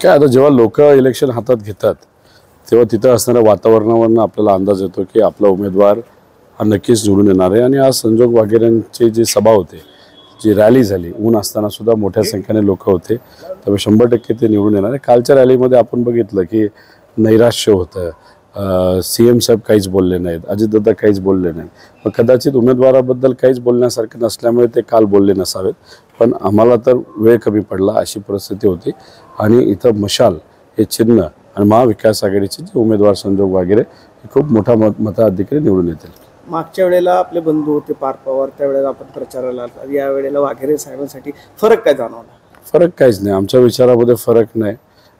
काय आता जेव्हा लोक इलेक्शन हातात घेतात तेव्हा तिथं असणाऱ्या वातावरणावरून आपल्याला अंदाज येतो की आपला उमेदवार हा नक्कीच निवडून येणार आहे। आणि आज संजोग वाघेरेंची जी सभा होते, जी रॅली झाली, ऊन असताना सुद्धा मोठ्या संख्येने लोक होते, त्यामुळे 100% ते निवडून येणार आहे। कालच्या रॅलीमध्ये आपण बघितलं की नैराश्य होतं, CM साहेब काहीच बोलले नाहीत, अजितदादा काहीच बोलले नाहीत। मग कदाचित उमेदवाराबद्दल काहीच बोलण्यासारखं नसल्यामुळे ते काल बोलले नसावेत, पण आम्हाला तर वेळ कमी पडला अशी परिस्थिती होती। आणि इथं मशाल हे चिन्ह आणि महाविकास आघाडीचे जे उमेदवार संजोग वाघेरे हे खूप मोठा मताधिक्याने निवडून येतील। मागच्या वेळेला आपले बंधू होते पार्थ पवार, त्यावेळेला आपण प्रचाराला आलो, या वेळेला वाघेरे साहेबांसाठी फरक काय जाणवला? फरक काहीच नाही, आमच्या विचारामध्ये फरक नाही।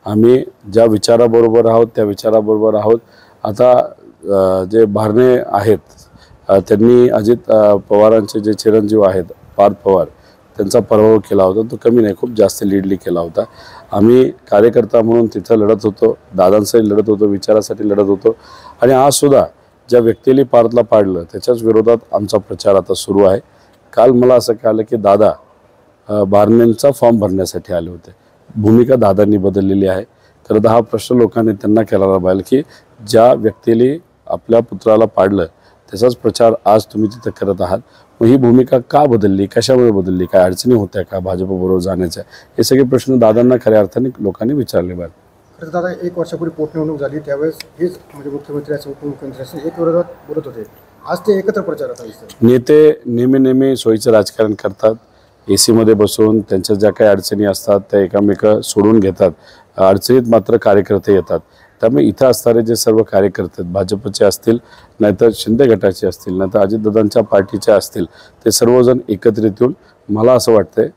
आम्ही ज्या विचाराबरोबर आहोत त्या विचाराबरोबर आहोत। आता जे भारणे आहेत त्यांनी अजित पवारांचे जे चिरंजीव आहेत पार्थ पवार त्यांचा पराभव केला होता, तो कमी नाही खूप जास्त लीडली केला होता। आम्ही कार्यकर्ता म्हणून तिथं लढत होतो, दादांसाठी लढत होतो, विचारासाठी लढत होतो। आणि आज सुद्धा ज्या व्यक्तीने पार्थला पाडलं त्याच्याच विरोधात आमचा प्रचार आता सुरू आहे। काल मला असं कळलं की दादा भारण्यांचा फॉर्म भरण्यासाठी आले होते, भूमिका दादांनी बदललेली आहे। खरं तर हा प्रश्न लोकांनी त्यांना केला पाहिजे की ज्या व्यक्तीने आपल्या पुत्राला पाडलं त्याचाच प्रचार आज तुम्ही तिथे करत आहात, मग ही भूमिका का बदलली, कशामुळे बदलली, काय अडचणी होत्या का भाजपबरोबर जाण्याच्या, हे सगळे प्रश्न दादांना खऱ्या अर्थाने लोकांनी विचारले पाहिजे। दादा, 1 वर्षापूर्वी पोटनिवडणूक झाली त्यावेळेस हेच म्हणजे मुख्यमंत्री असं उपमुख्यमंत्री असं एक विरोधात बोलत होते, आज ते एकत्र प्रचारात दिसतात। नेते नेहमी सोयीचं राजकारण करतात, AC मध्ये बसून त्यांच्या ज्या काही अडचणी असतात त्या एकामेक सोडून घेतात, अडचणीत मात्र कार्यकर्ते येतात। त्यामुळे इथं असणारे जे सर्व कार्यकर्ते भाजपचे असतील, नाहीतर शिंदे गटाचे असतील, नाहीतर अजितदादांच्या पार्टीचे असतील, ते सर्वजण एकत्रित येऊन मला असं वाटतंय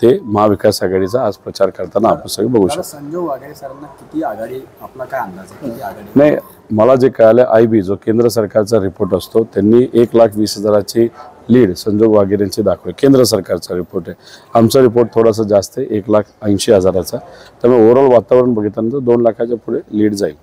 ते महाविकास आघाडीचा आज प्रचार करताना आपण सगळे बघू शकतो। संजोग वाघेरे सरांना किती आघाडी, आपला काय अंदाज आहे किती आघाडी? नाही, मला जे कळालं IB जो केंद्र सरकारचा रिपोर्ट असतो त्यांनी 1,20,000ची लीड संजोग वाघेरेंची दाखवली, केंद्र सरकारचा रिपोर्ट आहे। आमचा रिपोर्ट थोडासा जास्त आहे, 1,80,000चा। त्यामुळे ओव्हरऑल वातावरण बघितल्यानंतर 2 लाखाच्या पुढे लीड जाईल।